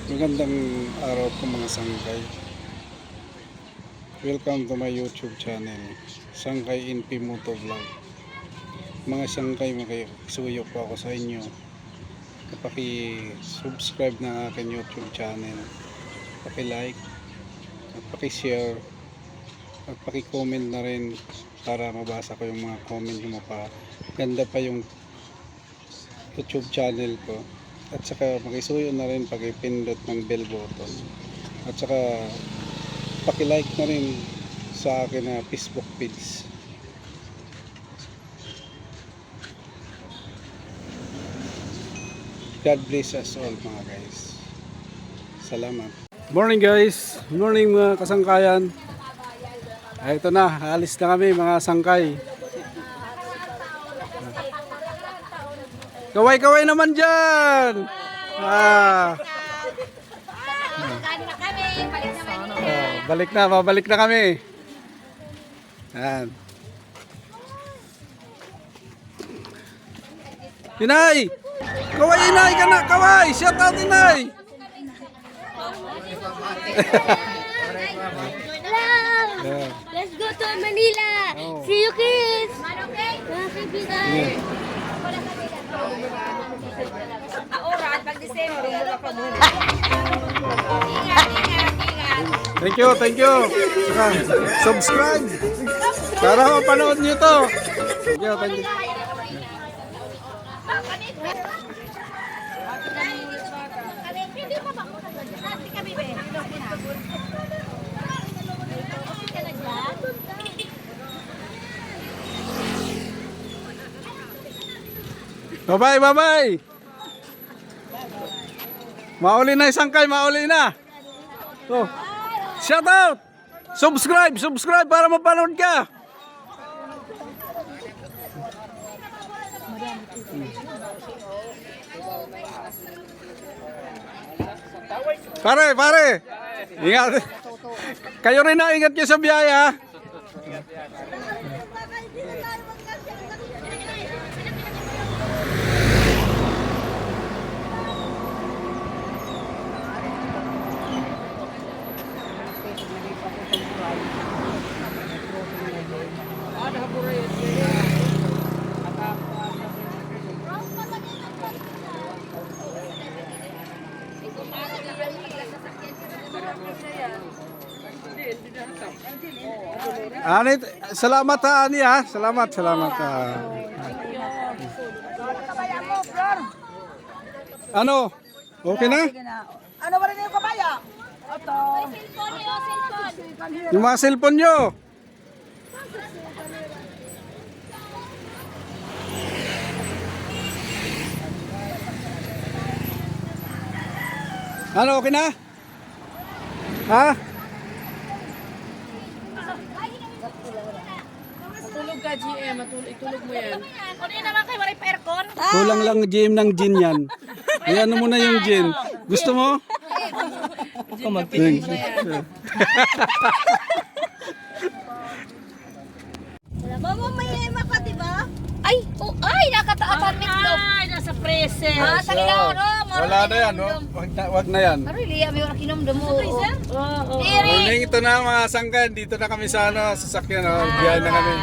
Magandang araw po mga sangkay. Welcome to my YouTube channel, Sangkay NP Moto Vlog. Mga sangkay, makisuyo po ako sa inyo. Paki-subscribe ng aking YouTube channel, paki-like at paki-share at paki-comment na rin para mabasa ko yung mga comment mo pa. Ganda pa yung YouTube channel ko. At saka makisuyo na rin pag-ipindot ng bell button. At saka paki-like na rin sa akin na Facebook page. God bless us all mga guys. Salamat. Morning guys. Morning mga kasangkayan. Ito na, alis na kami mga sangkay. Kaway-kaway naman dyan! Babalik na kami. Yan. Inay! Kaway Inay ka na! Kaway! Shout out Inay! Hello! Let's go to Manila! Oh. See you kids! Mga kaibigan! Oras, pag December, ka muna. Ingat. Thank you. Saka, subscribe para mapanood nyo to. Thank you. Bye-bye. Mauli na isang kay, mauli na. Oh. Shout out. Subscribe para mapanood ka. Pare. Ingat. Kayo rin na, ingat kayo sa biyaya. Anit, salamat ha, Ani ha. Salamat. Ano? Okay na? Ano ba rin yung kabaya? Ito. Yung mga cellphone nyo. Ano, okay na? Ha? Matulog ka, GM. Itulog mo yan. Ano yun naman kayo? Waray pa-aircon? Kulang lang GM ng gin yan. Ayan mo na yung gin. Gusto mo? Ako magpitin mo na yan. Mama, may ema ka, diba? Ay, nakataatan mitlog. Ay, nasa freezer. Talaga, no? Wala na yan, no? Wag na yan. Marili, may wala kinomdom mo. Oo. Morning, ito na mga sangkan. Dito na kami sa sasakyan. Biyahe na kami.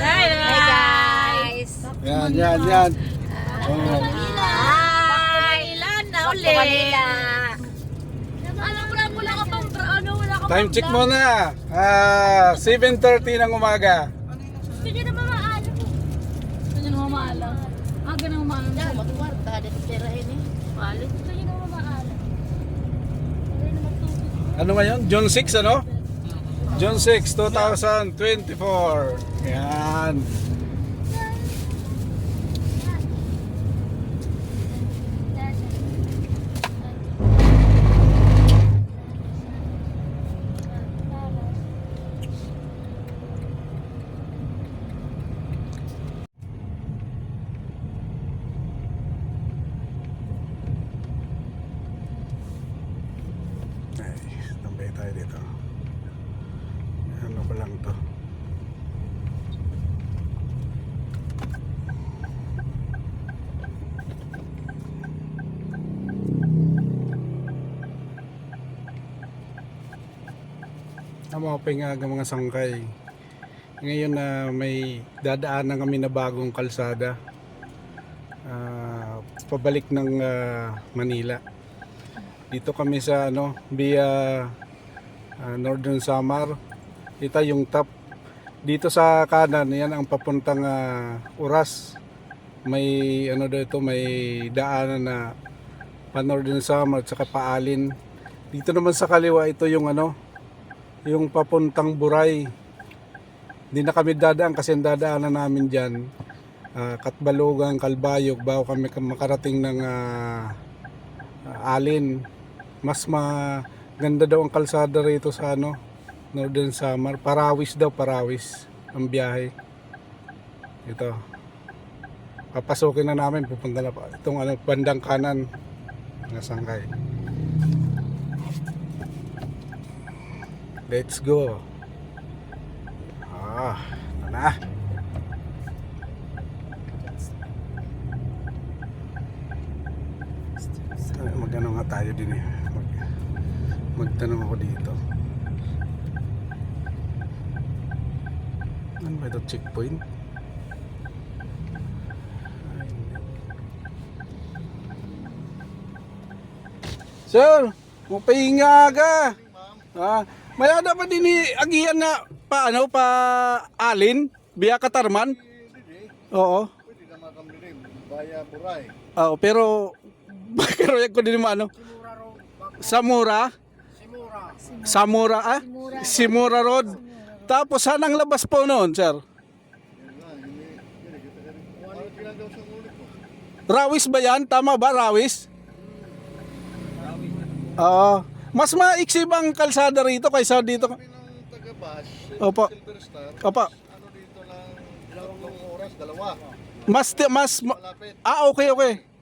Hi, Guys! Yan. Oh. Ilan na uli. Alam mo lang, wala ka pang wala ka Time check muna. 7:30 ng umaga. Gusto niyo na mamaalam mo. Gusto niyo na mamaalam. Ganang mamaalam mo. Magwarta, dito tirahin eh. Palit. Gusto niyo na mamaalam. Ano ngayon? June 6, ano? June 6, 2024. Yan. Tambay tayo dito. Ano pa lang to? na mga pingaga mga sangkay. Ngayon na may dadaanan kami na bagong kalsada pabalik ng Manila. Dito kami sa via Northern Samar. Ito yung top. Dito sa kanan, yan ang papuntang Oras. May may daanan na pa Northern Samar at saka Paalin. Dito naman sa kaliwa, ito yung yung papuntang Buray. Hindi na kami dadaan kasi ang dadaanan namin dyan Katbalogan, Kalbayog bago kami makarating ng Alin. Mas maganda daw ang kalsada rito sa Northern Samar. Parawis ang biyahe. Ito. Papasukin na namin, pupunta na pa itong bandang kanan ng sangkay. Let's go. Ito na. Magtanong nga tayo din eh. Magtanong ako dito. Ano ba ito? Checkpoint? Sir, mapahinga ka. Mayada pa din agian na pa Alin, biya Katarman. Oo. Pwede na makamdilim, baya Buray. Oo, pero yung ko din Samura. Samura Simura Road. Tapos saan ang labas po noon, sir? Rawis ba yan? Tama ba, Rawis? Oo. Mas maiksi bang kalsada rito kaysa dito? Sabi ng taga-bus, Opo. Silver Star, Opo. dito ng 2 oras, 2. Malapit. Okay.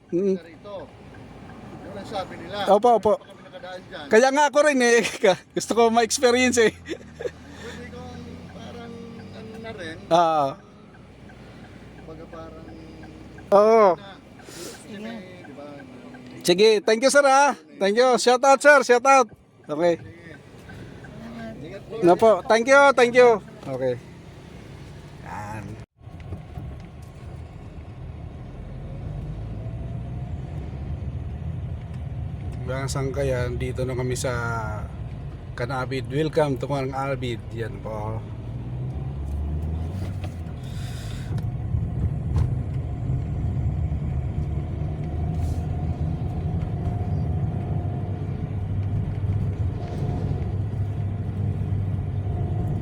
Rito. Yun ang sabi nila. Opo. Kami nakadaan dyan. Kaya nga ako rin eh. Gusto ko ma-experience eh. Pwede kong parang na rin. Baga parang Oo. diba? Sige, thank you sir ha. Thank you. Shout out sir, shout out. Okay. Na po. Thank you. Okay. Yan. Mga sangkayan, dito na kami sa Kanabid. Welcome to Kanabid. Yan po.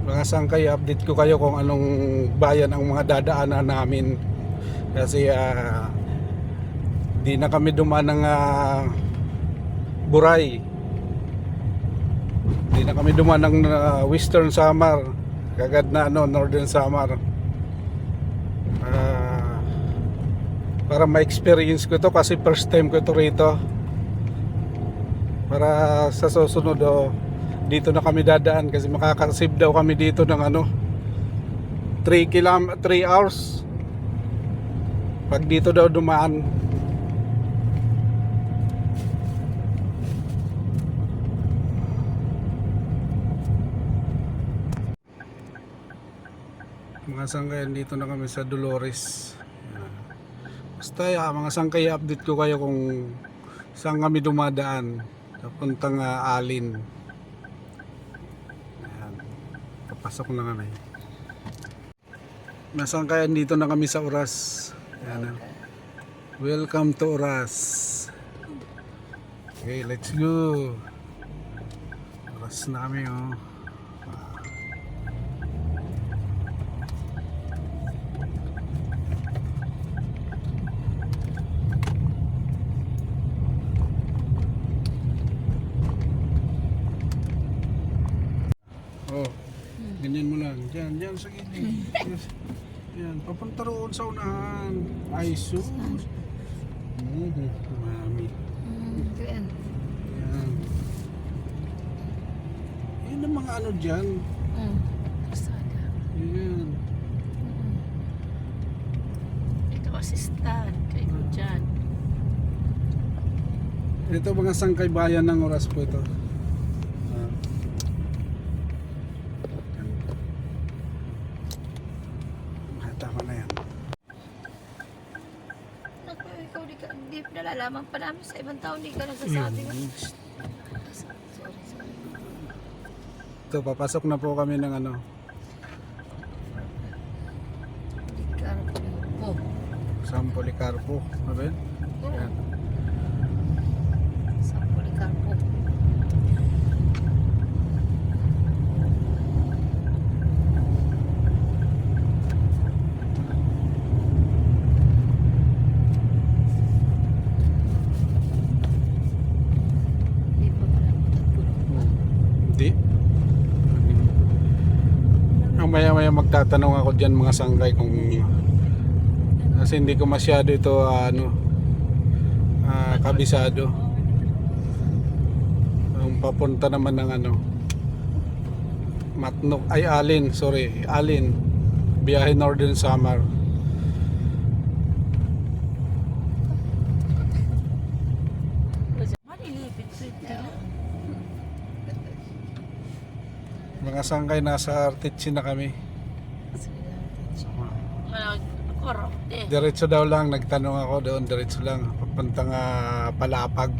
Mga sangkay, update ko kayo kung anong bayan ang mga dadaanan namin kasi di na kami dumaan ng Buray, di na kami dumaan ng Western Samar, kagad na Northern Samar, para ma-experience ko to kasi first time ko to rito, para sa susunod dito na kami dadaan kasi makakasave daw kami dito ng 3 hours pag dito daw dumaan. Mga sangkayan, dito na kami sa Dolores. Basta mga sangkay, update ko kayo kung saan kami dumadaan papuntang Alin. Pasok na kami. Masangkayan, dito na kami sa Oras. Ayan. Welcome to Oras. Okay, let's go. Oras na kami ganyan mo lang. Diyan sa gilid. Yan, papunta roon sa unahan. Ay sus. Mami. Yan. Yan ang mga dyan. Yan. Ito assistant. Kayo dyan. Ito mga sangkay bayan ng Oras po ito. nalalaman pa namin sa ibang tao, hindi ka nagsasabi. Sorry. Ito, papasok na po kami ng ano, Policarpo. San Policarpo. Ano ba yun? Yan. Sa Policarpo. Hindi pa pala matagpuan. Hindi. Ang maya-maya magtatanong ako dyan mga sanggay kung kasi hindi ko masyado ito kabisado. Ang papunta naman ng ano, Matnok ay Alin, biyahe Northern Samar. Malilipit sila. Mga sanggay, nasa Artitsi na kami. Korok. Diretso daw lang, nagtanong ako doon, diretso lang papuntang Palapag.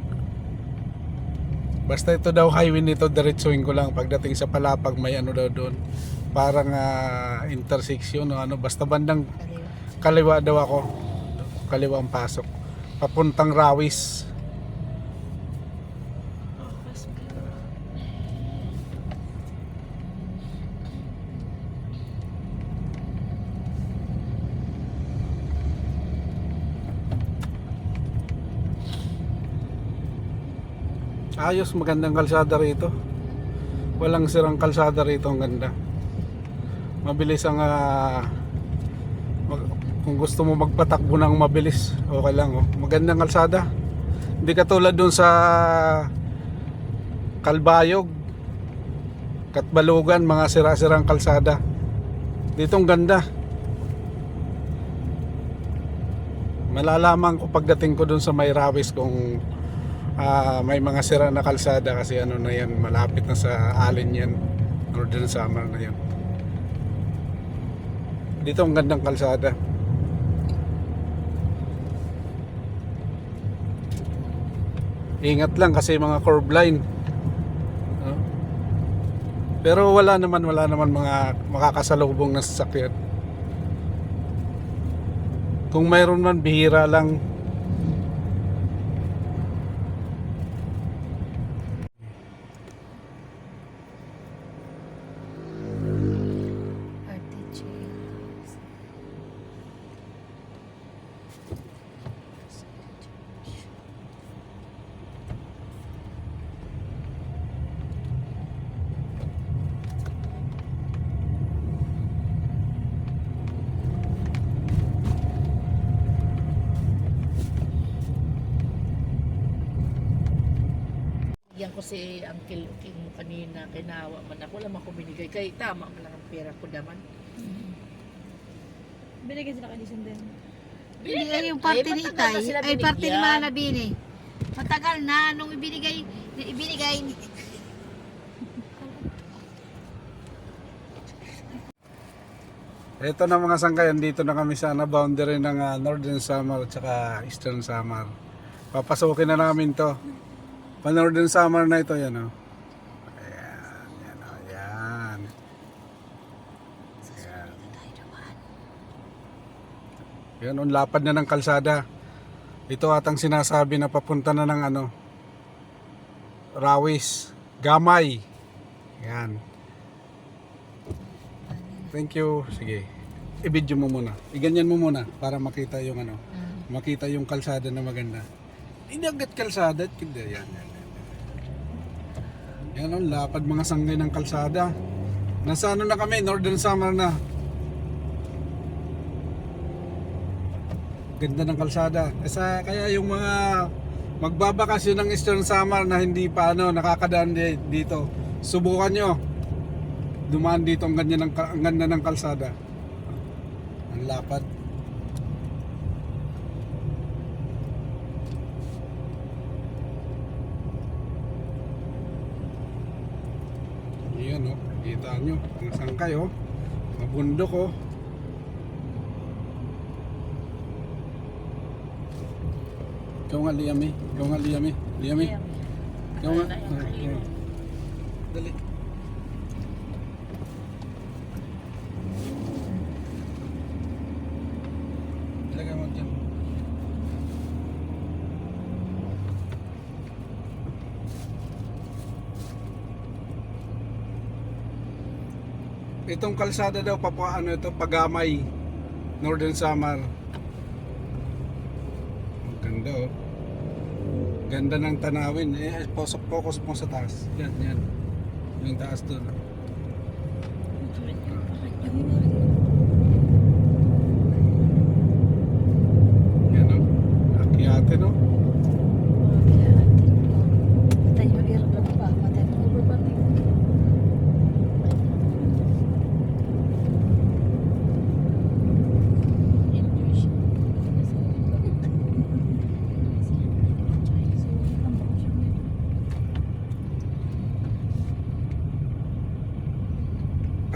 Basta ito daw highway nito, diretsuin ko lang. Pagdating sa Palapag may ano daw doon, parang intersection o ano, basta bandang kaliwa daw ako, kaliwa ang pasok papuntang Rawis. Ayos, magandang kalsada rito. Walang sirang kalsada rito, ang ganda. Mabilis ang kung gusto mo magpatakbo ng mabilis, okay lang. Magandang kalsada. Hindi katulad dun sa Kalbayog, Katbalugan, mga sira-sirang kalsada. Dito ang ganda. Malalaman ko pagdating ko dun sa May Rawis kung may mga sira na kalsada kasi ano na yan, malapit na sa Alin yan, Northern Samar na yan. Dito ang gandang kalsada. Ingat lang kasi mga curve line, no? Pero wala naman mga makakasalubong na sasakyan. Kung mayroon man, bihira lang. Yan ko si Uncle King mo kanina, kinawa man ako, wala man ko binigay. Kaya tama man lang ang pera ko naman. Binigyan sila kay Jason din. Binigyan- Yung party ay, ni matagal Itay, na sila ay party ni binigyan. Mana Bini. Matagal na nung ibinigay. Ito na mga sangkayan, dito na kami sa boundary ng Northern Samar at saka Eastern Samar. Papasukin na namin to. Pa Northern Samar na ito, yan o. Ayan, yan o, yan. Ayan. Yan, ang lapad na ng kalsada. Ito atang sinasabi na papunta na ng ano, Rawis, Gamay. Yan. Thank you. Sige. I-video mo muna. I-ganyan mo muna para makita yung ano, makita yung kalsada na maganda. Hindi agad kalsada, hindi yan. Yan ang lapad mga sanggay ng kalsada. Nasa ano na kami, Northern Samar na. Ganda ng kalsada. Kaya yung mga magbabakasyon ng Eastern Samar na hindi pa nakakadaan dito, subukan nyo. Dumaan dito ang ganda ng kalsada. Ang lapad. Yan o, kita nyo. Ang sangkay o. Mabundok o. Ikaw nga, Liam eh. Ikaw nga, Liam eh. Liam eh. Ikaw nga. Wala na yung kayo. Dali. Ilagay mo dyan. Itong kalsada daw ano ito, Pagamay, Northern Samar. Ang ganda oh. Ganda ng tanawin. Focus mo sa taas. Yan, yan. Yung taas doon. Yan oh. Akyate no.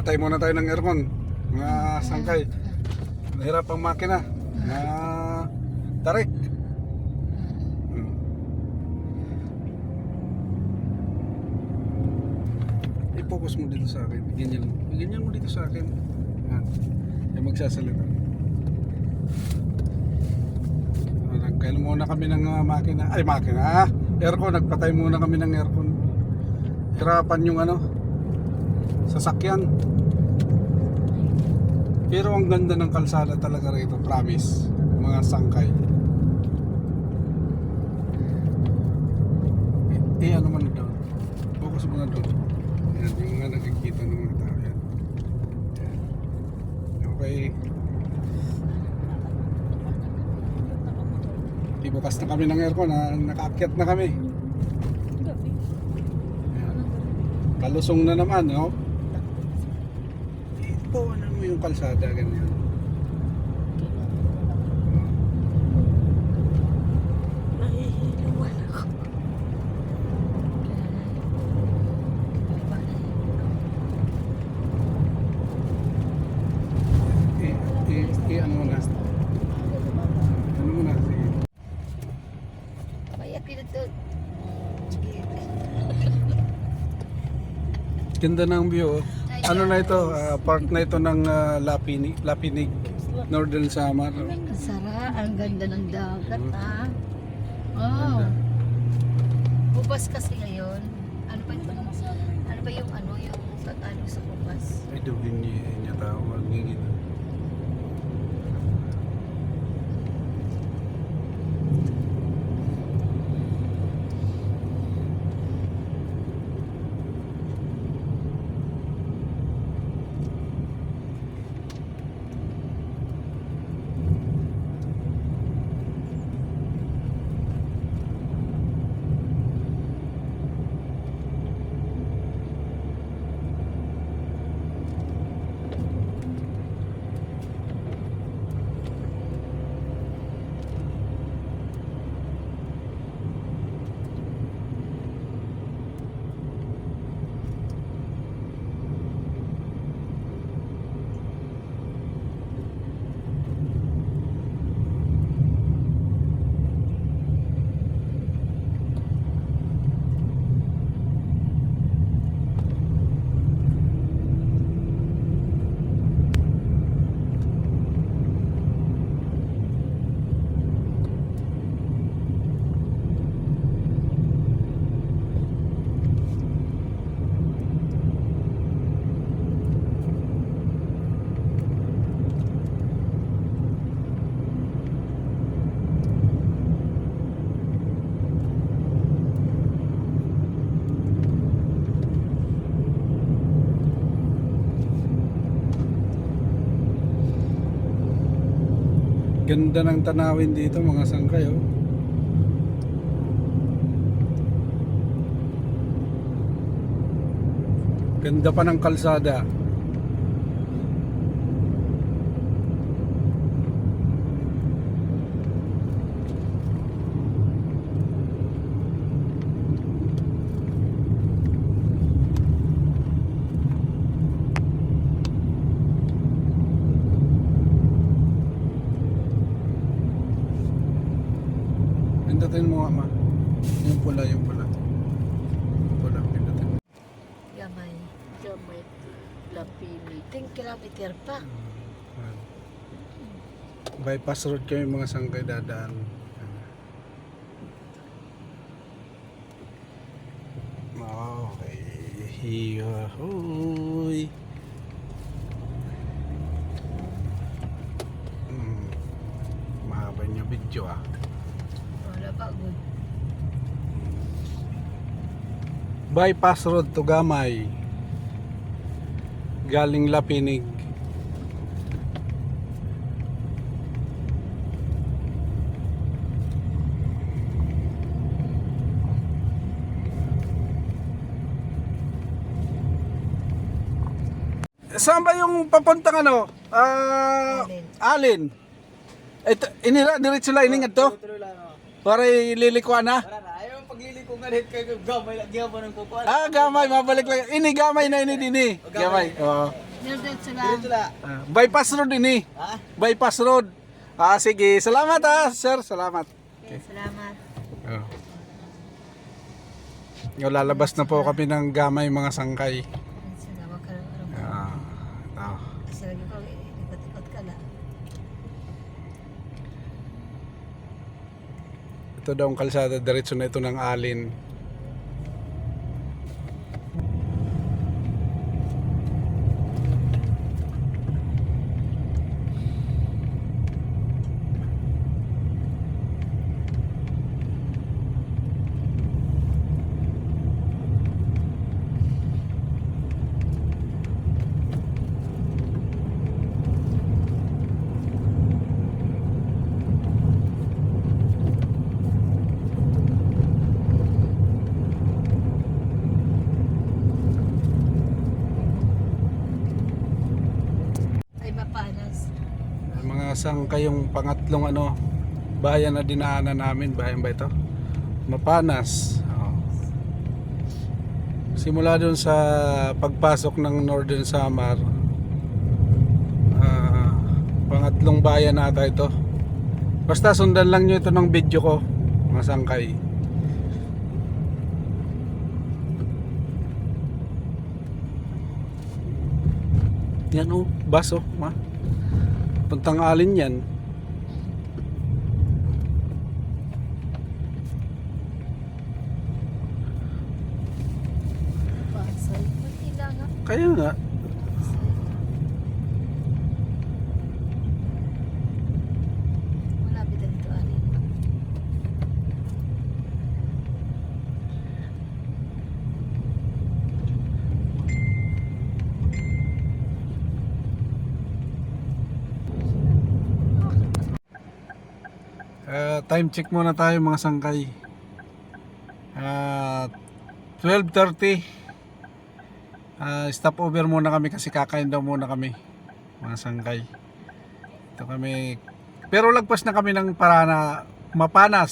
Patay muna tayo ng aircon. Mga sangkay. Mahirap ang makina. Tarik. I-focus mo dito sa akin. Ganyan mo dito sa akin. Yan. Yung magsasalita. Nagkail muna kami ng makina. Ay, makina. Aircon. Nagpatay muna kami ng aircon. Hirapan yung sasakyan. Pero ang ganda ng kalsada talaga rito, promise. Mga sangkay. Ano man doon? Focus mo na doon. Yan, yung nga nakikita ng mga tao yan. Yan. Okay. Ibukas na kami ng aircon ha. Nakaakyat na kami. Yan. Kalusong na naman, no? Ano mo yung kalsada, ganyan. Nahihiluan ako. Ano mo na? Ano mo na? Sige. Kaya pinatod. Ganda ng view. Oh. Ano na ito? Park na ito ng Lapinig, Northern Samar. Sara, ang ganda ng dagat ha. Ganda. Bubas kasi ngayon. Ano ba yung yung tatalo sa bubas? Ay, dugin niya tawag. Ganda ng tanawin dito mga sangkay oh. Ganda pa ng kalsada. Ganda Walang pindutin. Gamay. Gamay. Lapini. 10 kilometer pa. Bypass road kami mga sangkay dadaan. Okay. Hiyahoy. Mahaba niya video ah. Wala pa, good. Bypass road to Gamay. Galing Lapinig. Saan ba yung papuntang ano? Alin. Ito, inira, diretso lang iningat to? Para ililikuan na? Ayaw pagliliko nga rin kayo gamay lagyan mo ng kukuan. Gamay, mabalik lang. Ini gamay na ini dini. Gamay. Oo. Diretso Dito lang. la. Bypass road ini. Ha? Bypass road. Sige. Salamat sir. Salamat. Okay, salamat. Oh. Lalabas na po kami ng Gamay mga sangkay. Salamat ka lang. Ito. Kasi lagi ko, ikot-ikot ka lang. Ito daw ang kalsada. Diretso na ito ng Alin. Ay, mapanas. Mga sangkay yung pangatlong ano, bayan na dinaanan namin. Bayan ba ito? Mapanas. Oo. Simula dun sa pagpasok ng Northern Samar, pangatlong bayan ata ito. Basta sundan lang nyo ito ng video ko mga sangkay. Yan oh, bus oh, ma. Puntang Alin yan. Pasay. Manila nga. Kaya nga. Malapit na dito, Alin. Time check muna tayo mga sangkay. 12:30. Stop over muna kami kasi kakain daw muna kami mga sangkay. Ito kami. Pero lagpas na kami ng Mapanas.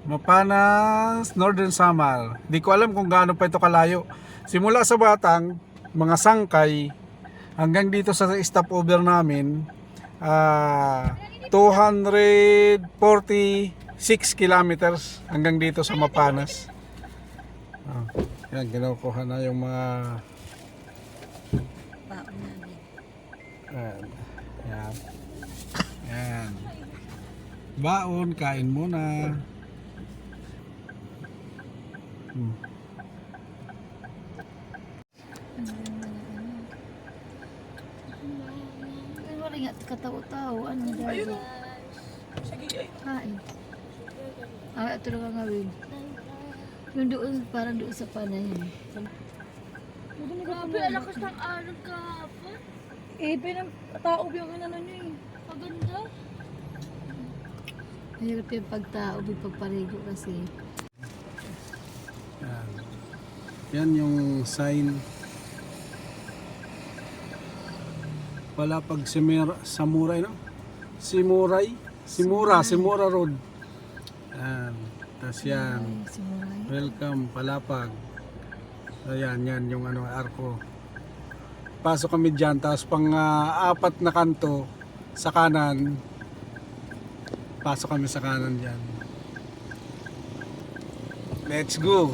Mapanas, Northern Samar. Di ko alam kung gaano pa ito kalayo. Simula sa Batang, mga sangkay, hanggang dito sa stopover namin, 246 kilometers hanggang dito sa Mapanas. Yan, kinukuha na yung mga Baon namin. yan. Yan. Yan. Baon, kain muna. Ay, wala nga katawa-tawa. Ano dahil? Kain. Ito lang ang gawin. Yung doon, parang doon sa panahin. Grabe, ang lakas ng araw kahapon. Pinang-taob yung ano niya eh. Maganda. Mahirap yung pagtaob, yung pagparigo kasi. Yan. Yan yung sign. Wala pag Samurai, no? Simura Road. Yan. Tapos yan. Ay, simuray. Welcome, Palapag. Ayan, yan yung ano, arko. Pasok kami dyan, tapos pang apat na kanto sa kanan. Pasok kami sa kanan dyan. Let's go.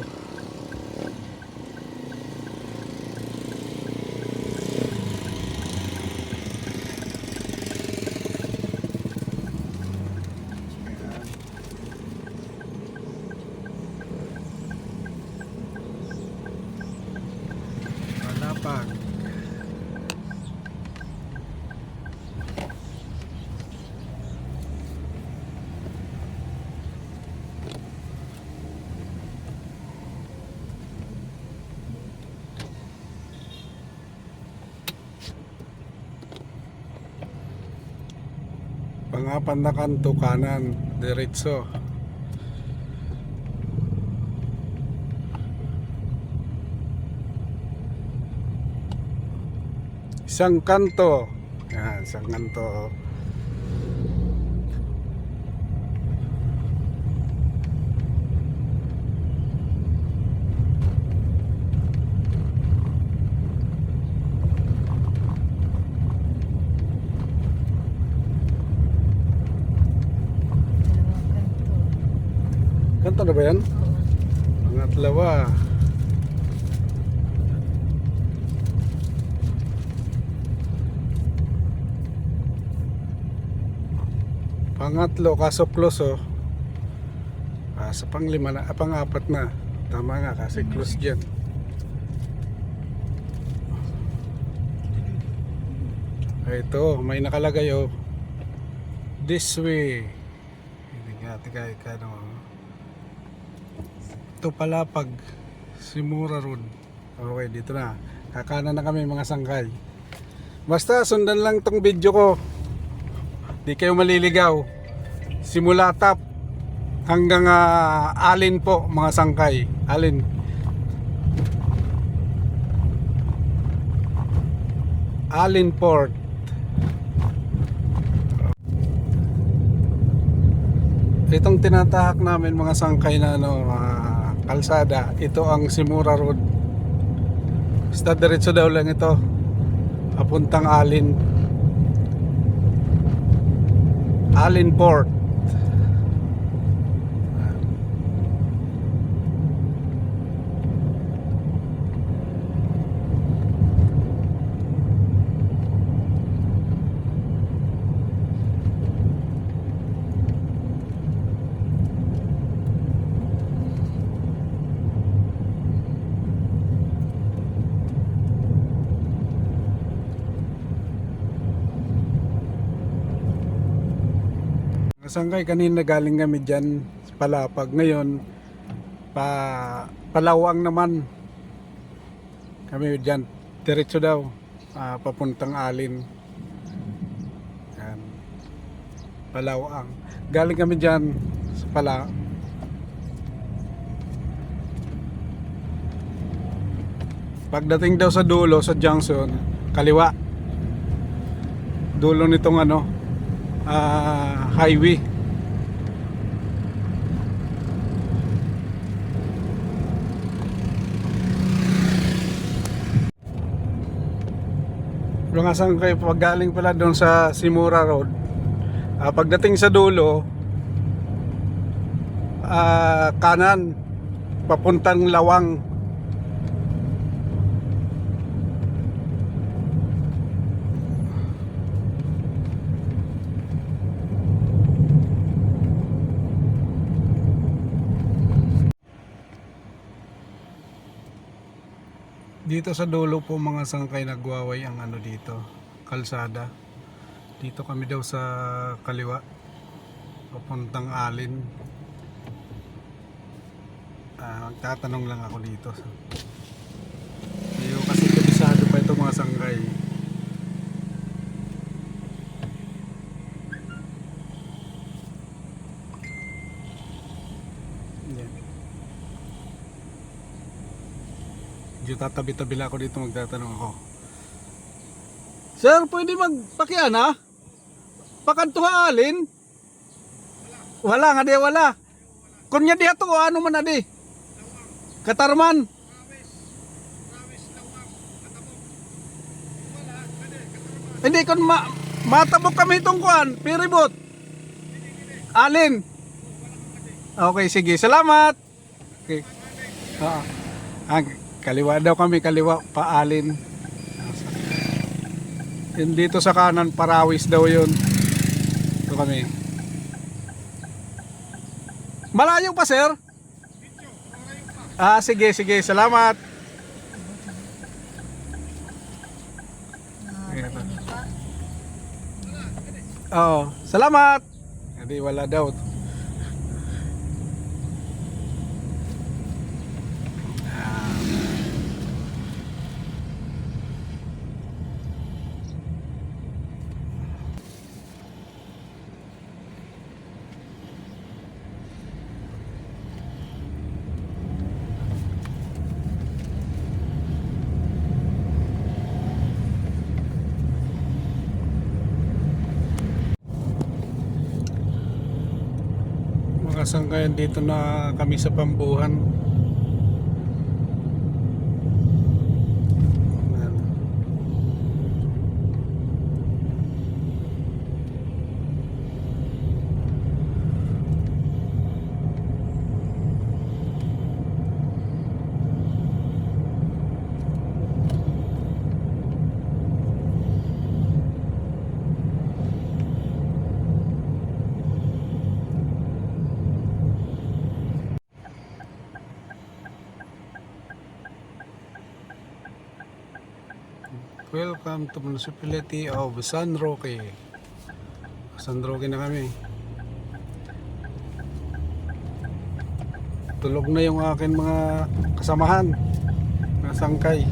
Palapag. Pangapan na kanto kanan, diretso. Isang kanto. Yan, isang kanto. Kanto na ba yan? Pangatlawa. Pangatlo, kaso close oh. Sa panglima na, pang-apat na. Tama nga kasi close dyan. Ito, may nakalagay oh. This way. Tika, ano. Ito Palapag, Simura Road. Okay, dito na. Kakanan na kami mga sangkay. Basta sundan lang tong video ko. Di kayo maliligaw. Simula top hanggang Alin po mga sangkay. Alin. Alin Port. Itong tinatahak namin mga sangkay na kalsada, ito ang Simura Road. Basta diretso daw lang ito. Papuntang Alin. Alin Port. Sangkay kanina galing kami dyan sa Palapag. Ngayon Palawang naman kami dyan, diretso daw papuntang Alin. Yan. Palawang galing kami dyan sa pagdating daw sa dulo sa junction, kaliwa dulo nitong highway. Mga sangkay, pag galing pala doon sa Simura Road, pagdating sa dulo, kanan papuntang Lawang. Dito sa dulo po mga sangkay, nagwaway ang dito, kalsada. Dito kami daw sa kaliwa papuntang Alin. Magtatanong lang ako dito. Hindi kasi kabisado pa ito mga sangkay. Medyo tatabi-tabi lang ako dito, magtatanong ako. Sir, pwede magpakian ha? Pakantuha Alin? Wala nga di, wala. Kunya di ato, ano man na di? Katarman? Hindi, kung matabok kami itong kuhan, piribot. Alin? Okay, sige, salamat. Okay. Kaliwa daw kami, kaliwa, paalin. Yun dito sa kanan, Parawis daw yun. Ito kami. Malayo pa, sir? Sige, sige. Salamat. Ini pa. Oo, salamat. Hindi, wala daw. Mga sangkayan dito na kami sa Pambuhan. Ayan. Welcome to Municipality of San Roque. San Roque na kami. Tulog na yung akin mga kasamahan na sangkay.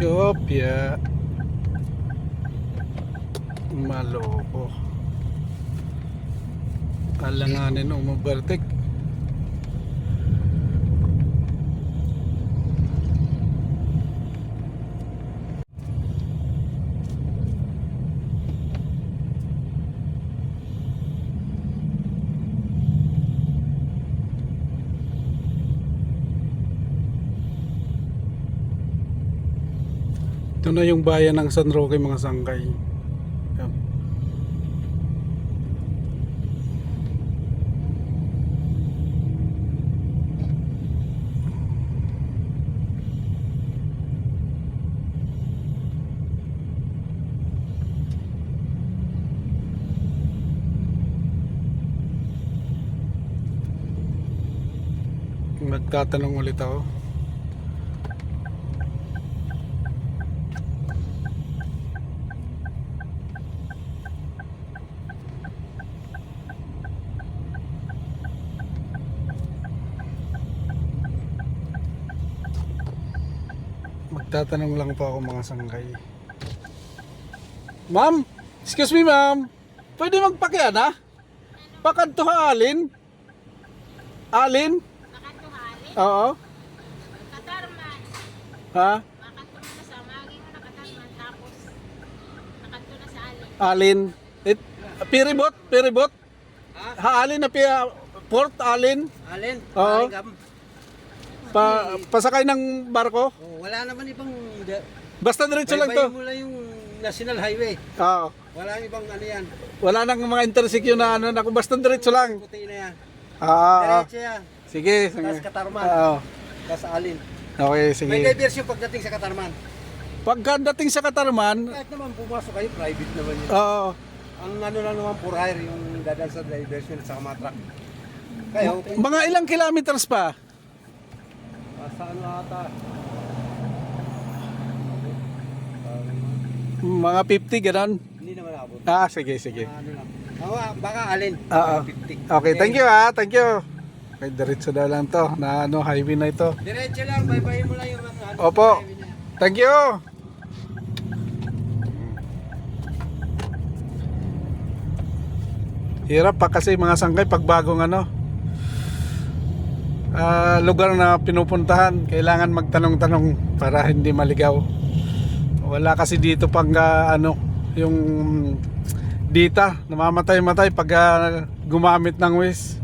Ethiopia, maloko. Alanganin umabartik. Ito na yung bayan ng San Roque, mga sangkay. Yan. Magtatanong ulit ako. Magtatanong lang po ako, mga sangkay. Ma'am, excuse me ma'am. Pwede magpakian ha? Pakanto ha, Alin? Alin? Oo. Katarman. Ha? Makanto na sa maging mo na katarman. Tapos, nakanto na sa alin. Alin? Piribot? Piribot? Ha, Alin na Port Alin? Alin? Oo. Maligam. Pasakay ng barko? Oh, wala naman ibang... Basta diretso lang to. Baybayin mo lang yung National Highway. Oo. Wala ibang ano yan. Wala nang mga intersection na ano, basta diretso lang. Puti na yan. Diretso Diretso yan. Sige, sige. Tapos Katarman. Oo. Tapos Alin. Okay, sige. May diversion pagdating sa Katarman. Pagdating sa Katarman, Kahit naman pumasok kayo, private naman yun. oo. Ang ano lang naman for hire, yung dadal sa diversion at sa mga truck. Kayo, Mga ilang kilometers pa? sa ano ata? Mga 50, gano'n? Hindi naman abot. Sige, sige. Ano lang. Baka Alin. Oo. 50. Okay, thank you thank you. Okay, diretso daw lang to, na ano, highway na ito. Diretso lang, baybayin mo lang yung ano. Opo. highway na yan. Thank you. Hirap pa kasi mga sangkay pag bagong ano. lugar na pinupuntahan, kailangan magtanong-tanong para hindi maligaw. Wala kasi dito pang yung dita, namamatay-matay pag gumamit ng Waze.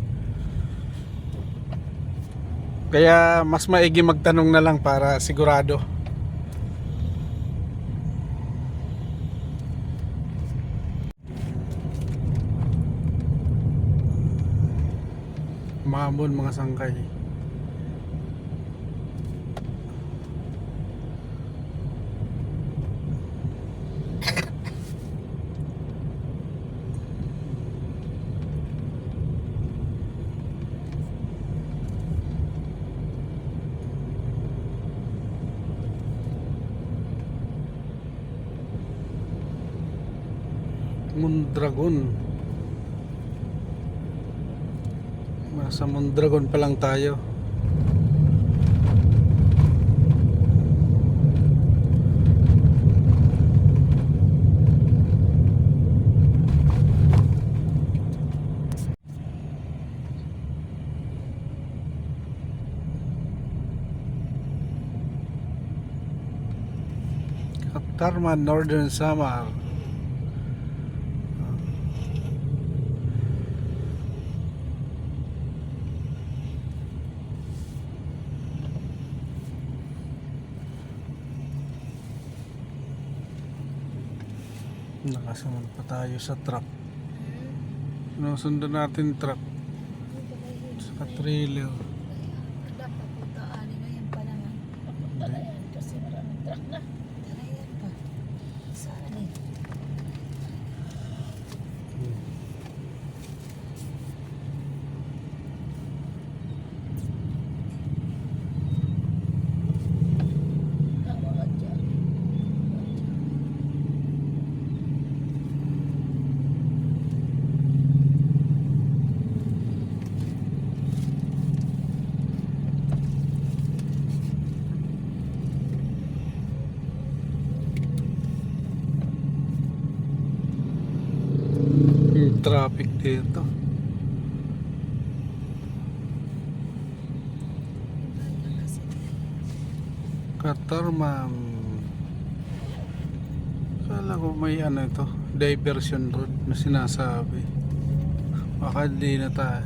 Kaya mas maigi magtanong na lang para sigurado. Mamon mga sangkay. Mondragon. Nasa Mondragon pa lang tayo. Katarman, Northern Samar. Nakasunod pa tayo sa truck. Sinusundan natin truck sa trailer. Dapat puntaan ngayon pa naman. Papunta na yan kasi maraming truck na. Talayan pa. Saan eh? Tama ka dyan. Yung traffic dito. Katarman. Kala ko may ito, diversion road na sinasabi. Baka di na tayo.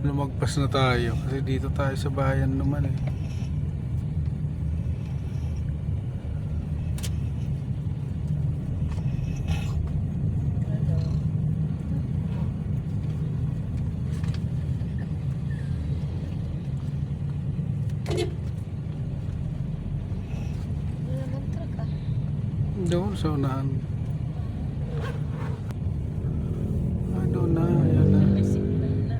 Lumagpas na tayo kasi dito tayo sa bayan naman eh. Wala naman truck ah. Doon sa unahan. Ay, doon na. Ayan na. May signal na.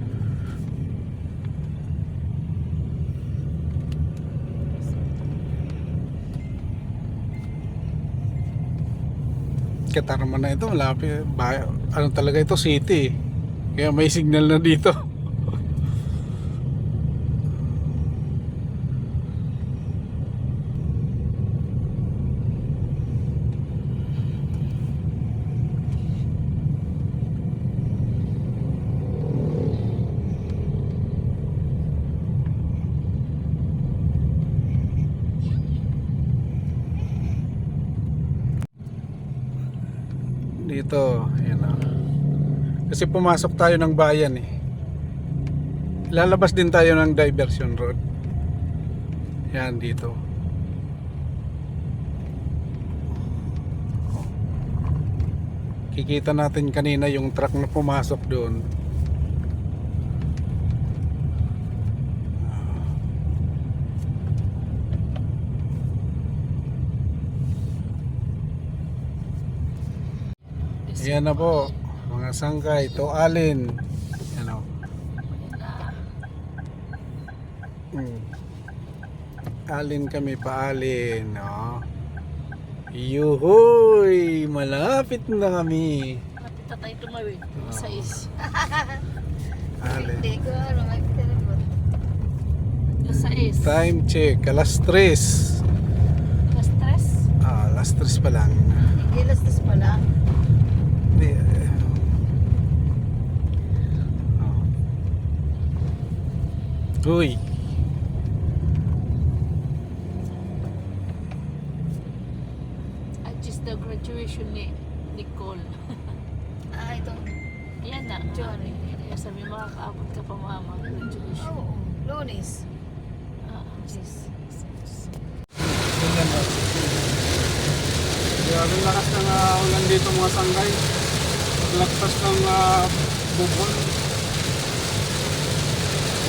Katarman na ito. Malapit. Ano talaga ito? City eh. Kaya may signal na dito. Dito, ayan o. Kasi pumasok tayo ng bayan eh. Lalabas din tayo ng diversion road. Yan dito. Kikita natin kanina yung truck na pumasok doon. Ayan na po, mga sangkay, to alin. Ayan o. Alin kami, paalin. No? Yuhoy! Malapit na kami. Kapit na tayo tumawid. Sa is. Alin. Hindi ko ano mag-telepon. Sa is. Time check, alas 3. Mas stress. Alas 3 pa lang. Hindi lastas pa lang. Hindi. Uy, daw graduation ni Nicole. Ito. Yan na. John. Kaya sabi, makakaabot ka pa mama. Graduation. Oo. Lunes. Ah, Yes. Ganyan o. Grabe lakas ng ulan dito mga sanggay. Paglagpas ng bubon.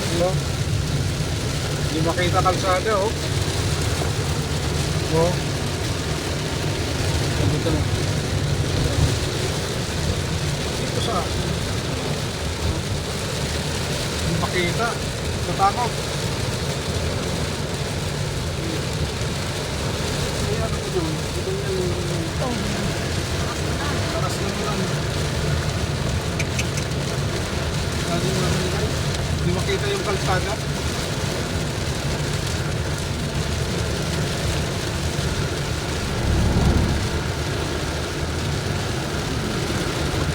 Diba? Hindi makita kalsada oh. Oh. Dito na. Dito sa. Hindi makita. Tatakot. Ay, ano ko dun? Ito yung lakas ng ulan. Lagi mo naman guys. Hindi makita yung kalsada.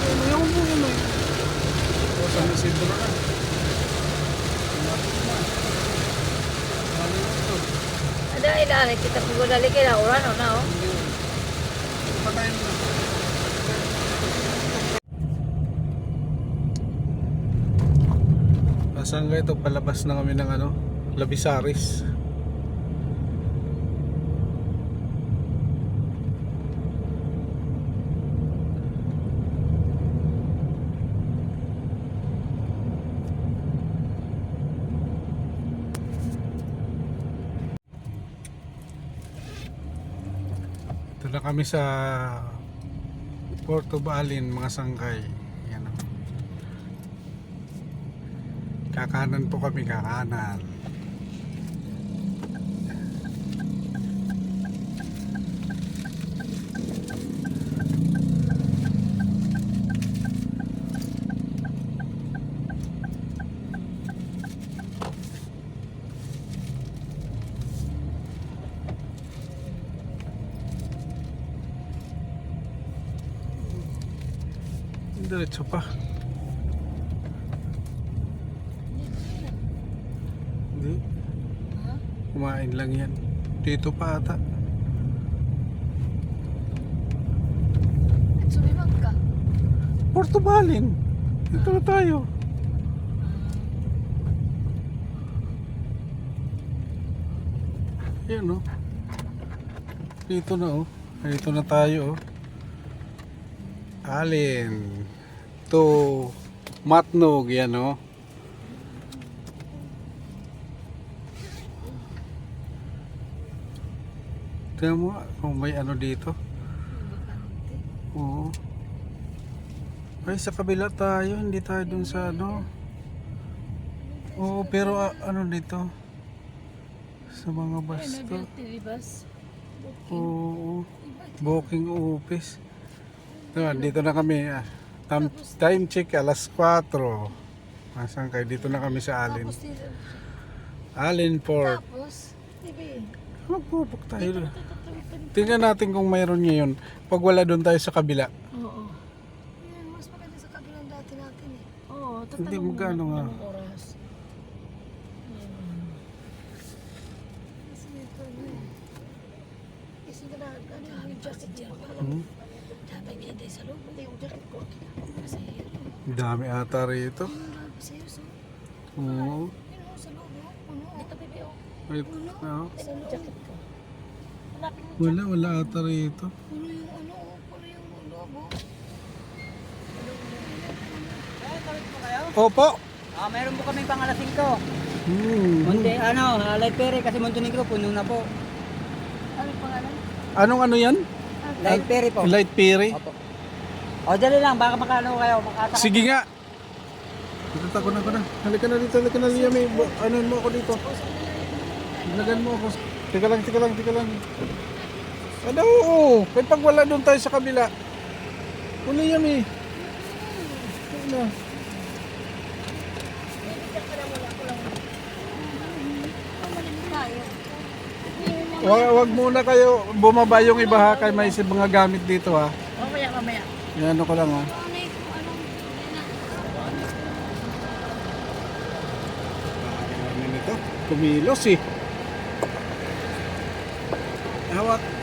Ano yung buhay mo eh? O, San Isidro na. Malapit na. Lalo na ito. Ada ilan kita pugol dali kay orang na oh. Patayin mo na. Saan nga ito? Palabas na kami ng Labisaris. Ito na kami sa Porto Balin, mga sangkay. Yan o. Kakanan po kami, kakanan. Diretso pa. Hindi. Kumain lang yan. Dito pa ata. Sumimag ka. Porto Balin. Dito na tayo. Yan oh. Dito na oh. Dito na tayo oh. Alin. To Matnog yan oh. Tingnan mo kung may ano dito. Oo. Ay sa kabila tayo, hindi tayo dun sa ano. Oo, pero ano dito? Sa mga basto. Bus. Oo. Booking office. Dito na kami. Time check alas 4. Asan kayo? Dito na kami sa Alin. Alin Port. Tapos, TV. Magbubok tayo. Tingnan natin kung mayroon ngayon. Pag wala doon tayo sa kabila. Oo. Yan, mas maganda sa kabilang dati natin eh. Oo, Hindi, magkano nga? Anong oras? Kasi ito na eh. Kasi na ano yung jacket niya. Hmm? Dapat niya tayo sa loob. Hindi yung jacket ko. Kasi yun. Dami ata rito. Kasi yun. So, Oo. yun oh, sa loob. Oh. Puno. Dito bebe oh. Ay, ah. Saan yung jacket ko? Hanapin mo. Wala ata rito. Puno yung ano oh. Puno yung loob oh. Opo. Meron po kami pangalasing to. Hmm. Light Ferry kasi Montenegro puno na po. Ano yung pangalan? Anong ano yan? Light Ferry po. Light Piri? Opo. O dali lang, baka makano kayo, makataka. Sige nga. Dito ako na. Halika na dito, Liam. May ano mo ako dito. Ilagan mo ako. Tika lang. Ano? Oo. Kaya pag wala doon tayo sa kabila. Uli Liam eh. Ano na? Wag muna kayo bumaba yung iba ha, kay may mga gamit dito ha. Mamaya. Yan ko lang ha. Ano nito? Kumilos eh. Hawak.